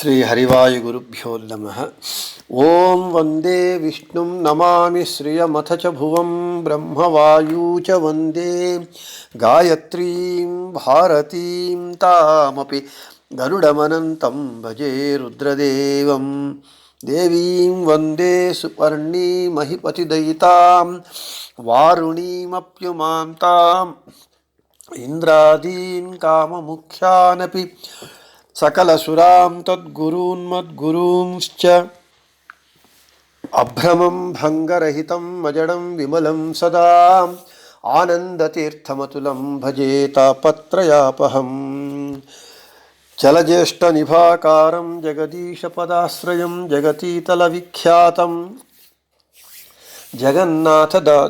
श्री हरिवायुगुरुभ्यो नमः। ओं वंदे विष्णुं नमामि श्रियमथ च भुवं ब्रह्मवायू च वंदे गायत्रीं भारतीं तामपि गरुडमनन्तं भजे रुद्रदेवं देवीं वंदे सुपर्णीमहिपतिदयितां वारुणीमप्युमान्ताम् इंद्रादीन् काममुख्यानपि सकलसुरां तद्गुरून्मद्गुरूंश्च अभ्रमं भङ्गरहितं अजडं विमलं सदा आनन्दतीर्थमतुलं भजे तापत्रयापहम् जलज्येष्ठनिभाकारं जगदीशपदाश्रयं जगतीतलविख्यातं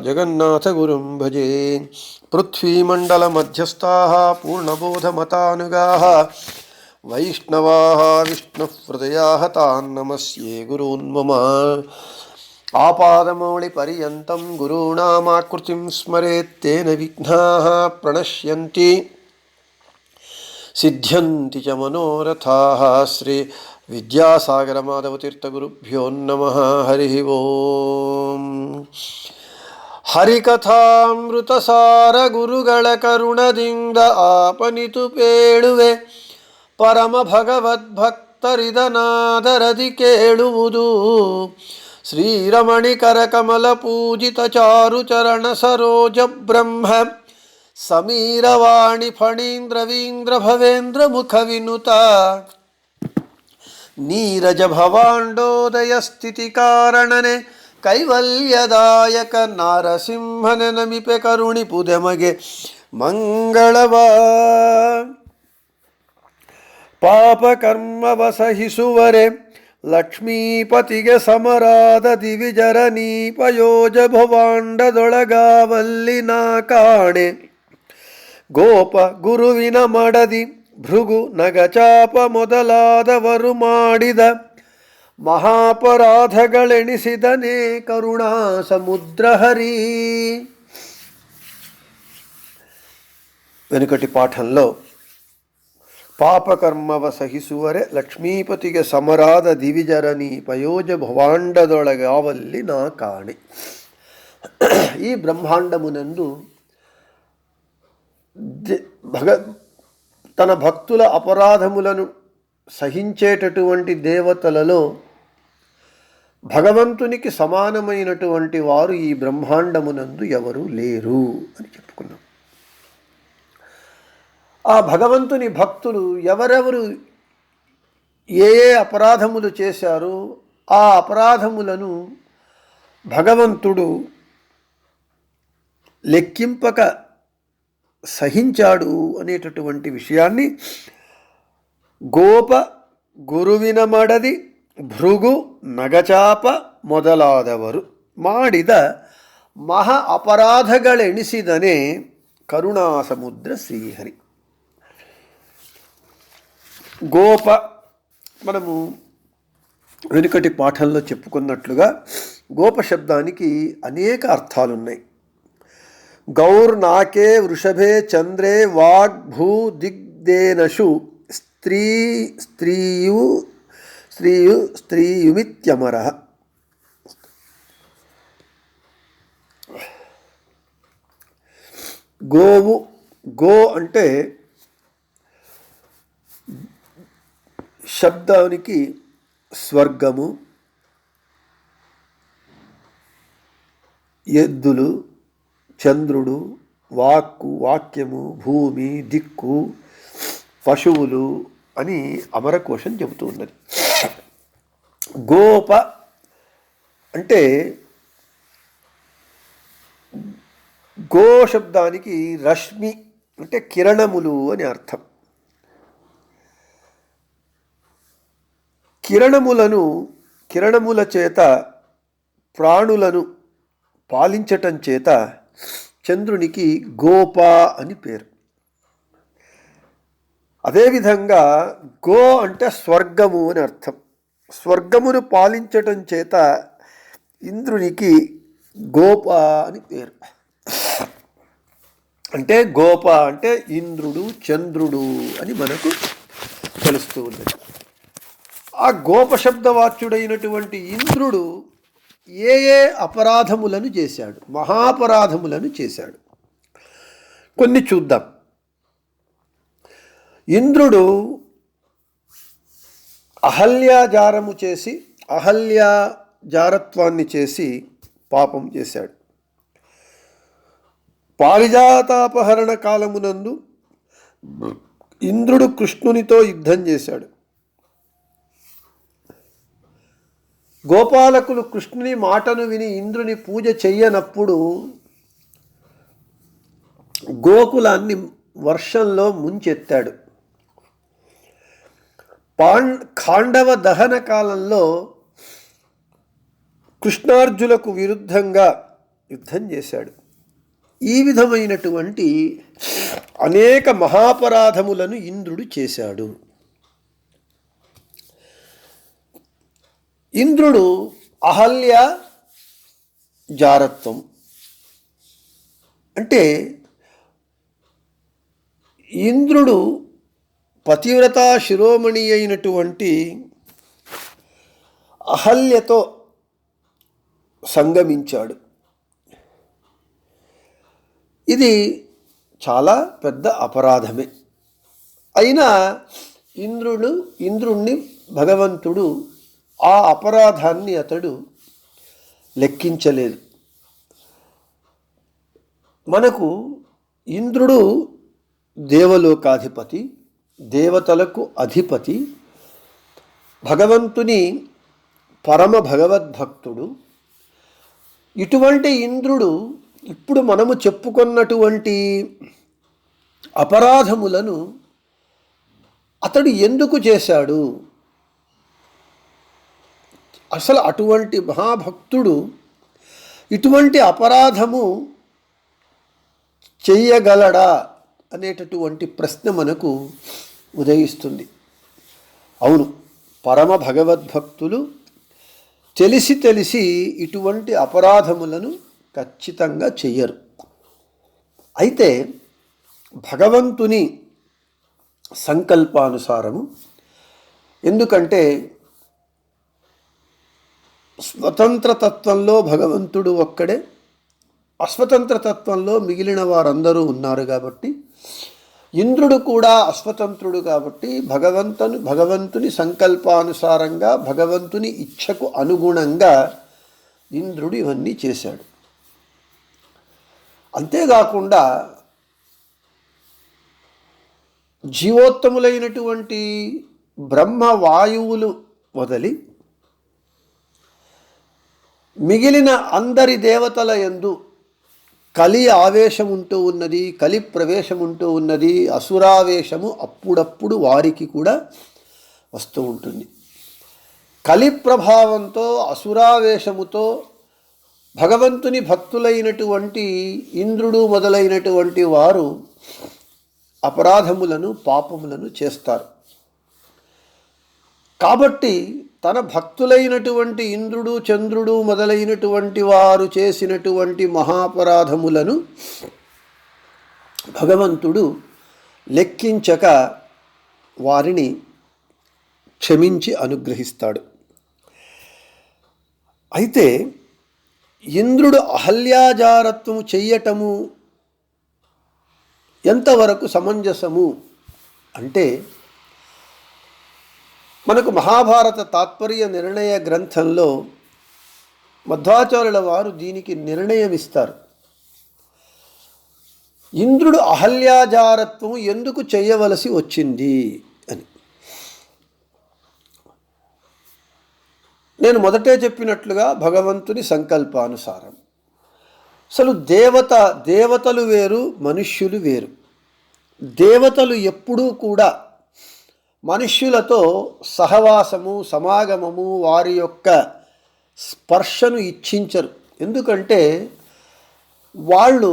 जगन्नाथगुरुं भजे। पृथ्वीमण्डलमध्यस्थाः पूर्णबोधमतानुगाः वैष्णवाः विष्णुहृदयाः तान् नमस्ये गुरून् मम। आपादमौलिपर्यन्तं गुरूणामाकृतिं स्मरेत् तेन विघ्नाः प्रणश्यन्ति सिद्ध्यन्ति च मनोरथाः। श्री विद्यासागरमाधवतीर्थगुरुभ्यो नमः। हरिः ओम्। ಹರಿಕಥಾಮೃತಸಾರ ಗುರುಗಳ ಕರುಣದಿಂದ ಆಪನಿತು ಪೇಳುವೆ ಪರಮ ಭಗವದ್ಭಕ್ತರಿದನಾದರದಿ ಕೇಳುವುದು ಶ್ರೀರಮಣಿಕರ ಕಮಲ ಪೂಜಿತ ಚಾರು ಚರಣ ಸರೋಜ ಬ್ರಹ್ಮ ಸಮೀರವಾಣಿ ಫಣೀಂದ್ರವೀಂದ್ರ ಭವೇಂದ್ರ ಮುಖ ವಿನುತ ನೀರಜ ಭವಾಂಡೋದಯ ಸ್ಥಿತಿ ಕಾರಣನೆ ಕೈವಲ್ಯದಾಯಕ ನಾರಸಿಂಹನ ನಮಿಪೆ ಕರುಣಿ ಪುದೆಮಗೆ ಮಂಗಳವ ಪಾಪ ಕರ್ಮವ ಸಹಿಸುವರೆ ಲಕ್ಷ್ಮೀಪತಿಗೆ ಸಮರಾದ ದಿವಿಜರ ನೀಪಯೋಜ ಭವಾಂಡದೊಳಗಾವಲ್ಲಿ ನಾ ಕಾಣೆ ಗೋಪ ಗುರುವಿನ ಮಡದಿ ಭೃಗು ನಗಚಾಪ ಮೊದಲಾದವರು ಮಾಡಿದ మహాపరాధగళెణిసిదనే కరుణా సముద్ర హరి. వెనుకటి పాఠంలో పాపకర్మవ సహిసువరె లక్ష్మీపతిಗೆ సమరాధ దివిజరని పయోజ భవాండదొళగావల్లి నా కాణి. ఈ బ్రహ్మాండమునందు తన భక్తుల అపరాధములను సహించేటటువంటి దేవతలలో భగవంతునికి సమానమైనటువంటి వారు ఈ బ్రహ్మాండమునందు ఎవరు లేరు అని చెప్పుకున్నాం. ఆ భగవంతుని భక్తులు ఎవరెవరు ఏ ఏ అపరాధములు చేశారో ఆ అపరాధములను భగవంతుడు లెక్కింపక సహించాడు అనేటటువంటి విషయాన్ని గోప ಗುರುವಿನ ಮಡದಿ ಭೃಗು ನಗಚಾಪ ಮೊದಲಾದವರು ಮಾಡಿದ ಮಹಾ ಅಪರಾಧಗಳೆಣಿಸಿದನೇ ಕರುಣಾ ಸಮುದ್ರ శ్రీహరి. గోప మనము వెనుకటి పాఠంలో చెప్పుకున్నట్లుగా గోప శబ్దానికి అనేక అర్థాలున్నాయి. గౌర్ నాకే వృషభే చంద్రే వాగ్ భూ దిగ్దేనషు స్త్రీయుమిత్యమరః. గోవు గో అంటే శబ్దానికి స్వర్గము, ఎద్దులు, చంద్రుడు, వాక్కు వాక్యము, భూమి, దిక్కు, పశువులు అని అమరకోశం చెబుతూ ఉన్నది. గోప అంటే గో శబ్దానికి రశ్మి అంటే కిరణములు అని అర్థం. కిరణముల చేత ప్రాణులను పాలించటం చేత చంద్రునికి గోప అని పేరు. అదేవిధంగా గో అంటే స్వర్గము అని అర్థం. స్వర్గమును పాలించటం చేత ఇంద్రునికి గోప అని పేరు. అంటే గోప అంటే ఇంద్రుడు, చంద్రుడు అని మనకు తెలుస్తూ ఉన్నది. ఆ గోపశబ్దవాచ్యుడైనటువంటి ఇంద్రుడు ఏ ఏ అపరాధములను చేశాడు, మహాపరాధములను చేశాడు, కొన్ని చూద్దాం. ఇంద్రుడు అహల్యాజారత్వాన్ని చేసి పాపం చేశాడు. పారిజాతాపహరణ కాలమునందు ఇంద్రుడు కృష్ణునితో యుద్ధం చేశాడు. గోపాలకులు కృష్ణుని మాటను విని ఇంద్రుని పూజ చెయ్యనప్పుడు గోకులాన్ని వర్షంలో ముంచెత్తాడు. ఖాండవ దహన కాలంలో కృష్ణార్జులకు విరుద్ధంగా యుద్ధం చేశాడు. ఈ విధమైనటువంటి అనేక మహాపరాధములను ఇంద్రుడు చేశాడు. ఇంద్రుడు అహల్య జారత్వం అంటే ఇంద్రుడు పతివ్రతా శిరోమణి అయినటువంటి అహల్యతో సంగమించాడు. ఇది చాలా పెద్ద అపరాధమే. అయినా ఇంద్రుణ్ణి భగవంతుడు ఆ అపరాధాన్ని అతడు లెక్కించలేదు. మనకు ఇంద్రుడు దేవలోకాధిపతి, దేవతలకు అధిపతి, భగవంతుని పరమ భగవద్భక్తుడు. ఇటువంటి ఇంద్రుడు ఇప్పుడు మనము చెప్పుకున్నటువంటి అపరాధములను అతడు ఎందుకు చేశాడు? అసలు అటువంటి మహాభక్తుడు ఇటువంటి అపరాధము చెయ్యగలడా అనేటటువంటి ప్రశ్న మనకు ఉదయిస్తుంది. అవును, పరమ భగవద్భక్తులు తెలిసి ఇటువంటి అపరాధములను ఖచ్చితంగా చెయ్యరు. అయితే భగవంతుని సంకల్పానుసారము, ఎందుకంటే స్వతంత్రతత్వంలో భగవంతుడు ఒక్కడే, అస్వతంత్రతత్వంలో మిగిలిన వారందరూ ఉన్నారు కాబట్టి, ఇంద్రుడు కూడా అస్వతంత్రుడు కాబట్టి భగవంతుని సంకల్పానుసారంగా, భగవంతుని ఇచ్ఛకు అనుగుణంగా ఇంద్రుడు ఇవన్నీ చేశాడు. అంతేకాకుండా జీవోత్తములైనటువంటి బ్రహ్మ వాయువులు మొదలి మిగిలిన అందరి దేవతల యందు కలి ఆవేశం ఉంటూ ఉన్నది, కలి ప్రవేశం ఉంటూ ఉన్నది, అసురావేశము అప్పుడప్పుడు వారికి కూడా వస్తూ ఉంటుంది. కలి ప్రభావంతో, అసురావేశముతో భగవంతుని భక్తులైనటువంటి ఇంద్రుడు మొదలైనటువంటి వారు అపరాధములను, పాపములను చేస్తారు. కాబట్టి తన భక్తులైనటువంటి ఇంద్రుడు, చంద్రుడు మొదలైనటువంటి వారు చేసినటువంటి మహాపరాధములను భగవంతుడు లెక్కించక వారిని క్షమించి అనుగ్రహిస్తాడు. అయితే ఇంద్రుడు అహల్యాజారత్వము చెయ్యటము ఎంతవరకు సమంజసము అంటే, మనకు మహాభారత తాత్పర్య నిర్ణయ గ్రంథంలో మధ్వాచార్యుల వారు దీనికి నిర్ణయం ఇస్తారు. ఇంద్రుడు అహల్యాజారత్వం ఎందుకు చేయవలసి వచ్చింది అని. నేను మొదటే చెప్పినట్లుగా భగవంతుని సంకల్పానుసారం. అసలు దేవతలు వేరు, మనుష్యులు వేరు. దేవతలు ఎప్పుడూ కూడా మనుష్యులతో సహవాసము, సమాగమము, వారి యొక్క స్పర్శను ఇచ్ఛించరు. ఎందుకంటే వాళ్ళు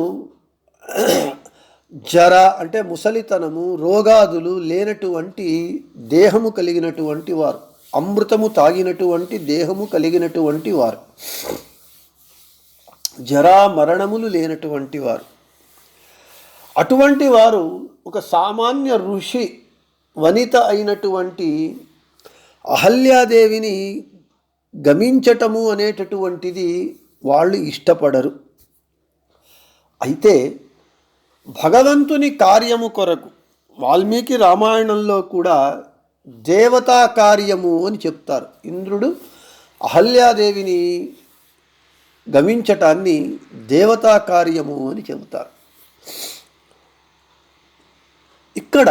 జర అంటే ముసలితనము, రోగాదులు లేనటువంటి దేహము కలిగినటువంటి వారు, అమృతము తాగినటువంటి దేహము కలిగినటువంటి వారు, జరా మరణములు లేనటువంటి వారు. అటువంటి వారు ఒక సామాన్య ఋషి వనిత అయినటువంటి అహల్యాదేవిని గమించటము అనేటటువంటిది వాళ్ళు ఇష్టపడరు. అయితే భగవంతుని కార్యము కొరకు వాల్మీకి రామాయణంలో కూడా దేవతా కార్యము అని చెప్తారు. ఇంద్రుడు అహల్యాదేవిని గమించటాన్ని దేవతా కార్యము అని చెబుతారు. ఇక్కడ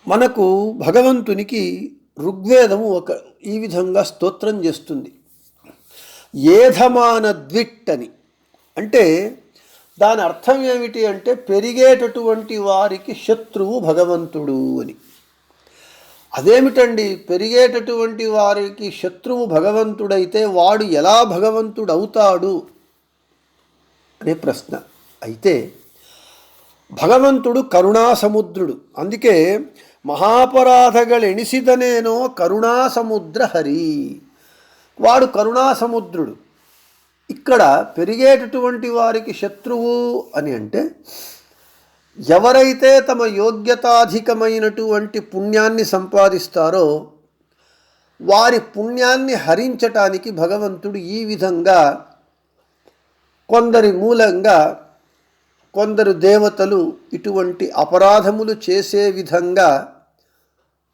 మనకు భగవంతునికి ఋగ్వేదము ఈ విధంగా స్తోత్రం చేస్తుంది. ఏధమాన ద్విట్ అని. అంటే దాని అర్థం ఏమిటి అంటే పెరిగేటటువంటి వారికి శత్రువు భగవంతుడు అని. అదేమిటండి, పెరిగేటటువంటి వారికి శత్రువు భగవంతుడైతే వాడు ఎలా భగవంతుడు అవుతాడు అనే ప్రశ్న. అయితే భగవంతుడు కరుణాసముద్రుడు. అందుకే మహాపరాధగಳೆಣಿಸಿದನೇನೋ కరుణాసముద్ర హరి. వాడు కరుణాసముద్రుడు. ఇక్కడ పెరిగేటటువంటి వారికి శత్రువు అని అంటే ఎవరైతే తమ యోగ్యతాధికమైనటువంటి పుణ్యాన్ని సంపాదిస్తారో వారి పుణ్యాన్ని హరించటానికి భగవంతుడు ఈ విధంగా కొందరి మూలంగా కొందరు దేవతలు ఇటువంటి అపరాధములు చేసే విధంగా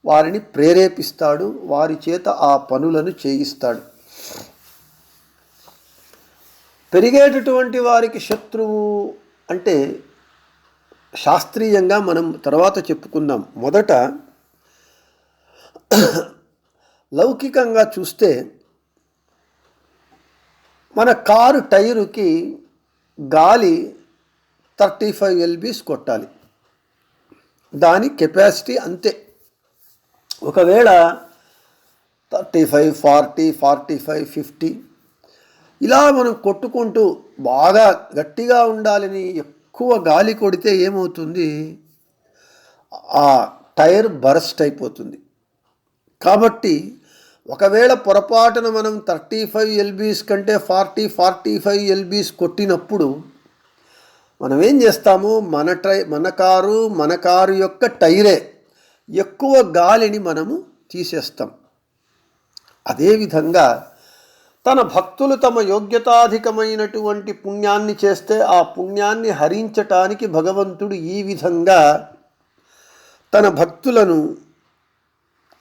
వారిని ప్రేరేపిస్తాడు, వారి చేత ఆ పనులను చేయిస్తాడు. పెరిగేటటువంటి వారికి శత్రువు అంటే శాస్త్రీయంగా మనం తర్వాత చెప్పుకుందాం. మొదట లౌకికంగా చూస్తే మన కారు టైరుకి గాలి 35 LBs కొట్టాలి. దాని కెపాసిటీ అంతే. ఒకవేళ 35, 40, 45, 50 ఇలా మనం కొట్టుకుంటూ బాగా గట్టిగా ఉండాలని ఎక్కువ గాలి కొడితే ఏమవుతుంది, ఆ టైర్ బరస్ట్ అయిపోతుంది. కాబట్టి ఒకవేళ పొరపాటున మనం 35 LBs కంటే 40, 45 LBs కొట్టినప్పుడు మనం ఏం చేస్తాము, మన కారు యొక్క టైరే ఎక్కువ గాలిని మనము తీసేస్తాం. అదేవిధంగా తన భక్తులు తమ యోగ్యతాధికమైనటువంటి పుణ్యాన్ని చేస్తే ఆ పుణ్యాన్ని హరించటానికి భగవంతుడు ఈ విధంగా తన భక్తులను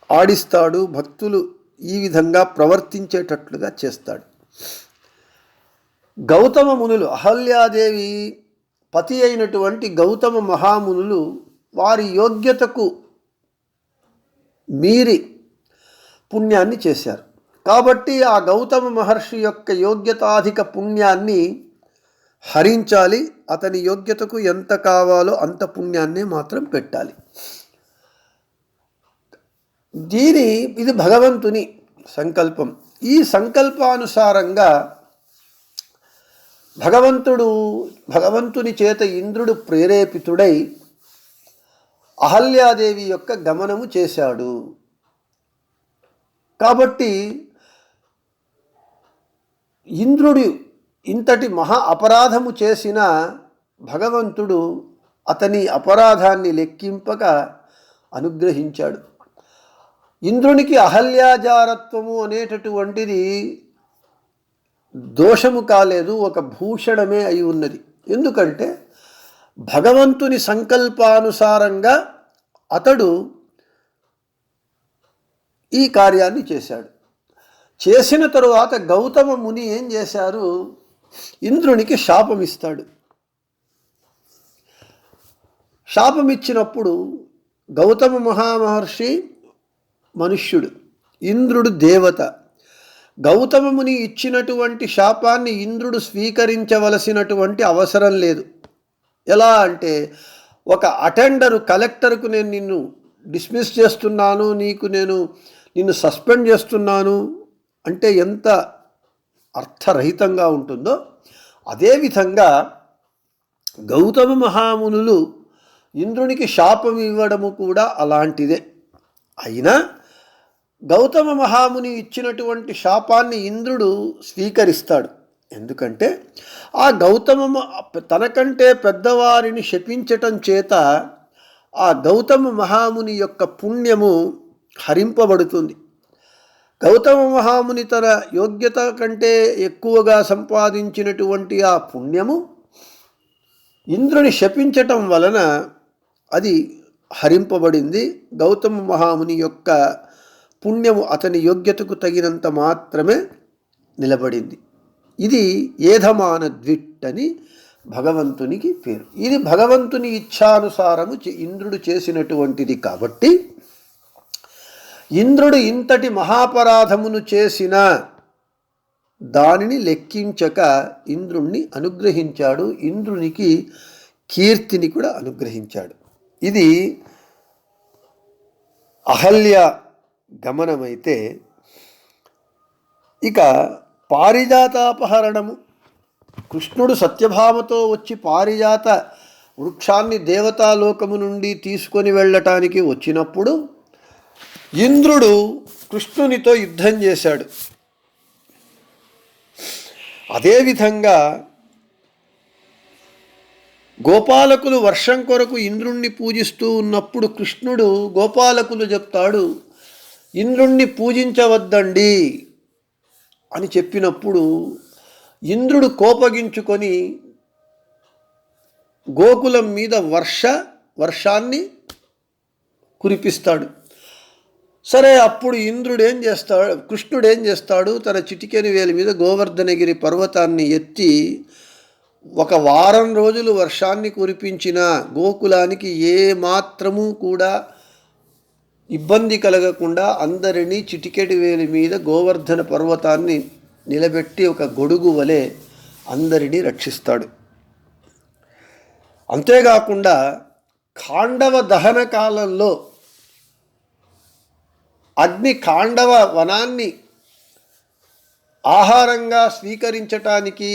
ఆడిస్తాడు, భక్తులు ఈ విధంగా ప్రవర్తించేటట్లుగా చేస్తాడు. గౌతమ మునులు, అహల్యాదేవి పతి అయినటువంటి గౌతమ మహామునులు వారి యోగ్యతకు మీరి పుణ్యాన్ని చేశారు. కాబట్టి ఆ గౌతమ మహర్షి యొక్క యోగ్యతాధిక పుణ్యాన్ని హరించాలి. అతని యోగ్యతకు ఎంత కావాలో అంత పుణ్యాన్ని మాత్రం పెట్టాలి. ఇది భగవంతుని సంకల్పం. ఈ సంకల్పానుసారంగా భగవంతుని చేత ఇంద్రుడు ప్రేరేపితుడై అహల్యాదేవి యొక్క గమనము చేశాడు. కాబట్టి ఇంద్రుడు ఇంతటి మహా అపరాధము చేసిన భగవంతుడు అతని అపరాధాన్ని లెక్కింపక అనుగ్రహించాడు. ఇంద్రునికి అహల్యాజారత్వము అనేటటువంటిది దోషము కాలేదు, ఒక భూషణమే అయి ఉన్నది. ఎందుకంటే భగవంతుని సంకల్పానుసారంగా అతడు ఈ కార్యాన్ని చేశాడు. చేసిన తరువాత గౌతమ ముని ఏం చేశారు, ఇంద్రునికి శాపమిస్తాడు. శాపమిచ్చినప్పుడు గౌతమ మహామహర్షి మనుష్యుడు, ఇంద్రుడు దేవత. గౌతమ ముని ఇచ్చినటువంటి శాపాన్ని ఇంద్రుడు స్వీకరించవలసినటువంటి అవసరం లేదు. ఎలా అంటే ఒక అటెండరు కలెక్టర్కు నేను నిన్ను డిస్మిస్ చేస్తున్నాను, నిన్ను సస్పెండ్ చేస్తున్నాను అంటే ఎంత అర్థరహితంగా ఉంటుందో అదేవిధంగా గౌతమ మహామునులు ఇంద్రునికి శాపం ఇవ్వడము కూడా అలాంటిదే. అయినా గౌతమ మహాముని ఇచ్చినటువంటి శాపాన్ని ఇంద్రుడు స్వీకరిస్తాడు. ఎందుకంటే ఆ తనకంటే పెద్దవారిని శపించటం చేత ఆ గౌతమ మహాముని యొక్క పుణ్యము హరింపబడుతుంది. గౌతమ మహాముని తన యోగ్యత కంటే ఎక్కువగా సంపాదించినటువంటి ఆ పుణ్యము ఇంద్రుని శపించటం వలన అది హరింపబడింది. గౌతమ మహాముని యొక్క పుణ్యము అతని యోగ్యతకు తగినంత మాత్రమే నిలబడింది. ఇది ఏధమాన ద్విట్ అని భగవంతునికి పేరు. ఇది భగవంతుని ఇచ్ఛానుసారము ఇంద్రుడు చేసినటువంటిది కాబట్టి ఇంద్రుడు ఇంతటి మహాపరాధమును చేసిన దానిని లెక్కించక ఇంద్రుణ్ణి అనుగ్రహించాడు. ఇంద్రునికి కీర్తిని కూడా అనుగ్రహించాడు. ఇది అహల్య గమనమైతే, ఇక పారిజాతాపహరణము. కృష్ణుడు సత్యభామతో వచ్చి పారిజాత వృక్షాన్ని దేవతాలోకము నుండి తీసుకొని వెళ్ళటానికి వచ్చినప్పుడు ఇంద్రుడు కృష్ణునితో యుద్ధం చేశాడు. అదేవిధంగా గోపాలకులు వర్షం కొరకు ఇంద్రుణ్ణి పూజిస్తూ ఉన్నప్పుడు కృష్ణుడు గోపాలకులు చెప్తాడు, ఇంద్రుణ్ణి పూజించవద్దండి అని చెప్పినప్పుడు ఇంద్రుడు కోపగించుకొని గోకులం మీద వర్షాన్ని కురిపిస్తాడు. సరే, అప్పుడు కృష్ణుడు ఏం చేస్తాడు, తన చిటికెని వేలి మీద గోవర్ధనగిరి పర్వతాన్ని ఎత్తి 1 వారం రోజులు వర్షాన్ని కురిపించిన గోకులానికి ఏ మాత్రము కూడా ఇబ్బంది కలగకుండా అందరినీ చిటికెటి వేలి మీద గోవర్ధన పర్వతాన్ని నిలబెట్టి ఒక గొడుగు వలె అందరినీ రక్షిస్తాడు. అంతేకాకుండా ఖాండవ దహన కాలంలో అగ్ని ఖాండవ వనాన్ని ఆహారంగా స్వీకరించటానికి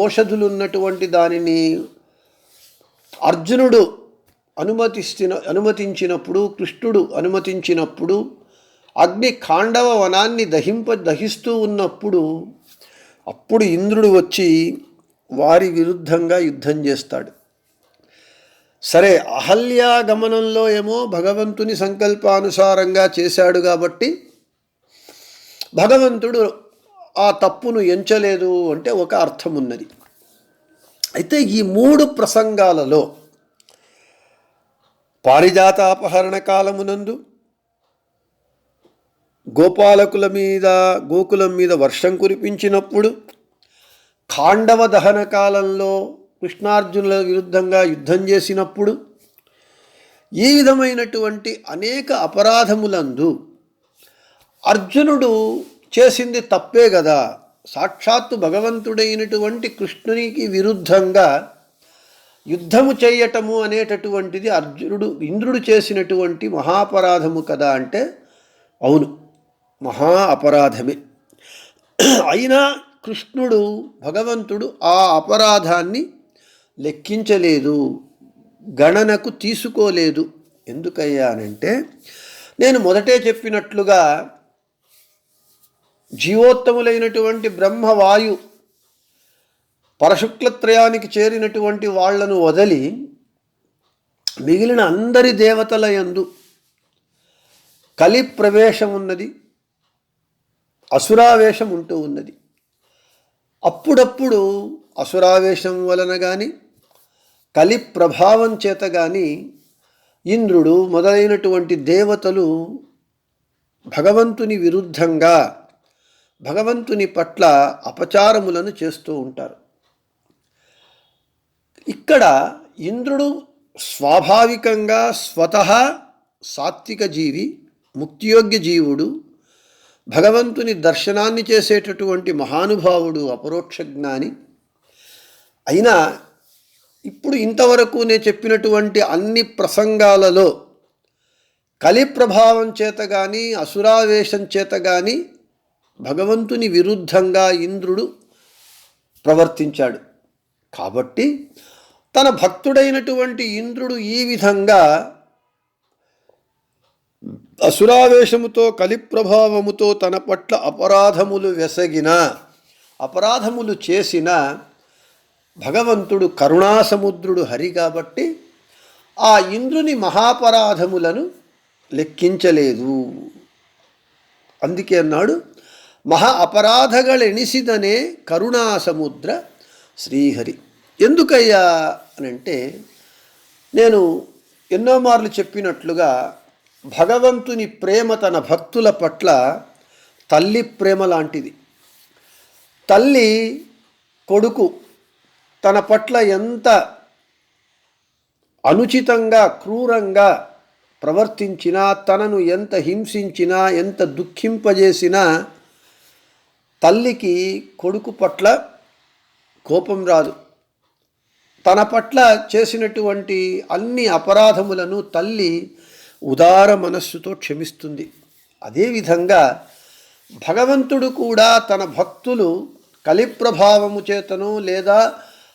ఓషధులున్నటువంటి దానిని అర్జునుడు అనుమతించినప్పుడు, కృష్ణుడు అనుమతించినప్పుడు అగ్ని ఖాండవ వనాన్ని దహిస్తూ ఉన్నప్పుడు అప్పుడు ఇంద్రుడు వచ్చి వారి విరుద్ధంగా యుద్ధం చేస్తాడు. సరే, అహల్యాగమనంలో ఏమో భగవంతుని సంకల్పానుసారంగా చేశాడు కాబట్టి భగవంతుడు ఆ తప్పును ఎంచలేదు అంటే ఒక అర్థం ఉన్నది. అయితే ఈ 3 ప్రసంగాలలో పారిజాతాపహరణ కాలమునందు, గోకులం మీద వర్షం కురిపించినప్పుడు, ఖాండవ దహన కాలంలో కృష్ణార్జునుల విరుద్ధంగా యుద్ధం చేసినప్పుడు, ఈ విధమైనటువంటి అనేక అపరాధములందు అర్జునుడు చేసింది తప్పే కదా. సాక్షాత్తు భగవంతుడైనటువంటి కృష్ణునికి విరుద్ధంగా యుద్ధము చేయటము అనేటటువంటిది ఇంద్రుడు చేసినటువంటి మహాపరాధము కదా అంటే అవును, మహా అపరాధమే. అయినా భగవంతుడు ఆ అపరాధాన్ని లెక్కించలేదు, గణనకు తీసుకోలేదు. ఎందుకయ్యానంటే నేను మొదటే చెప్పినట్లుగా జీవోత్తములైనటువంటి బ్రహ్మవాయు పరశుక్లత్రయానికి చేరినటువంటి వాళ్లను వదిలి మిగిలిన అందరి దేవతల యందు కలి ప్రవేశం ఉన్నది, అసురావేశం ఉంటూ ఉన్నది. అప్పుడప్పుడు అసురావేశం వలన కానీ కలి ప్రభావం చేత కానీ ఇంద్రుడు మొదలైనటువంటి దేవతలు భగవంతుని విరుద్ధంగా భగవంతుని పట్ల అపచారములను చేస్తూ ఉంటారు. ఇక్కడ ఇంద్రుడు స్వాభావికంగా స్వతహా సాత్విక జీవి, ముక్తియోగ్య జీవుడు, భగవంతుని దర్శనాన్ని చేసేటటువంటి మహానుభావుడు, అపరోక్ష జ్ఞాని. అయినా ఇప్పుడు ఇంతవరకు నేను చెప్పినటువంటి అన్ని ప్రసంగాలలో కలి ప్రభావం చేత కానీ అసురావేశం చేత కానీ భగవంతుని విరుద్ధంగా ఇంద్రుడు ప్రవర్తించాడు. కాబట్టి తన భక్తుడైనటువంటి ఇంద్రుడు ఈ విధంగా అసురావేశముతో కలి ప్రభావముతో తన పట్ల అపరాధములు చేసిన భగవంతుడు కరుణాసముద్రుడు హరి కాబట్టి ఆ ఇంద్రుని మహాపరాధములను లెక్కించలేదు. అందుకే అన్నాడు, మహా అపరాధగಳೆಣಿಸಿದనే కరుణాసముద్ర శ్రీహరి. ఎందుకయ్యా అనంటే, నేను ఎన్నో మార్లు చెప్పినట్లుగా భగవంతుని ప్రేమ తన భక్తుల పట్ల తల్లి ప్రేమ లాంటిది. తల్లి కొడుకు తన పట్ల ఎంత అనుచితంగా క్రూరంగా ప్రవర్తించినా, తనను ఎంత హింసించినా, ఎంత దుఃఖింపజేసినా తల్లికి కొడుకు పట్ల కోపం రాదు. తన పట్ల చేసినటువంటి అన్ని అపరాధములను తల్లి ఉదార మనస్సుతో క్షమిస్తుంది. అదేవిధంగా భగవంతుడు కూడా తన భక్తులు కలిప్రభావము చేతనో లేదా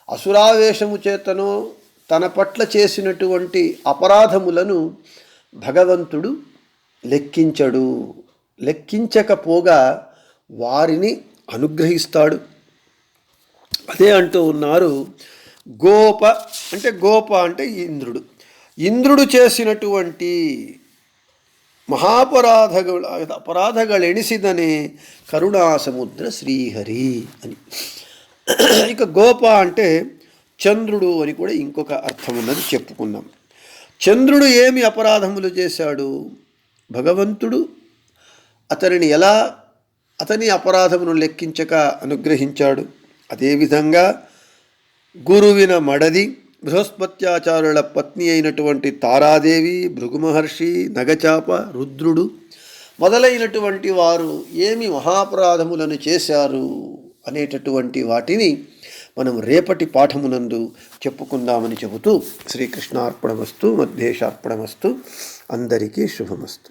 అసురావేశము చేతనో తన పట్ల చేసినటువంటి అపరాధములను భగవంతుడు లెక్కించడు. లెక్కించకపోగా వారిని అనుగ్రహిస్తాడు. అదే అంటూ ఉన్నారు, గోప అంటే ఇంద్రుడు. ఇంద్రుడు చేసినటువంటి అపరాధగಳೆಣಿಸಿದనే కరుణాసముద్ర శ్రీహరి అని. ఇక గోప అంటే చంద్రుడు అని కూడా ఇంకొక అర్థం ఉన్నది చెప్పుకున్నాం. చంద్రుడు ఏమి అపరాధములు చేశాడు? భగవంతుడు అతని అపరాధమును లెక్కించక అనుగ్రహించాడు. అదేవిధంగా గురువిన మడది, బృహస్పత్యాచార్యుల పత్ని అయినటువంటి తారాదేవి, భృగు మహర్షి, నగచాప, రుద్రుడు మొదలైనటువంటి వారు ఏమి మహాపరాధములను చేశారు అనేటటువంటి వాటిని మనం రేపటి పాఠమునందు చెప్పుకుందామని చెబుతూ, శ్రీకృష్ణార్పణమస్తు, మధ్యేశార్పణమస్తు. అందరికీ శుభమస్తు.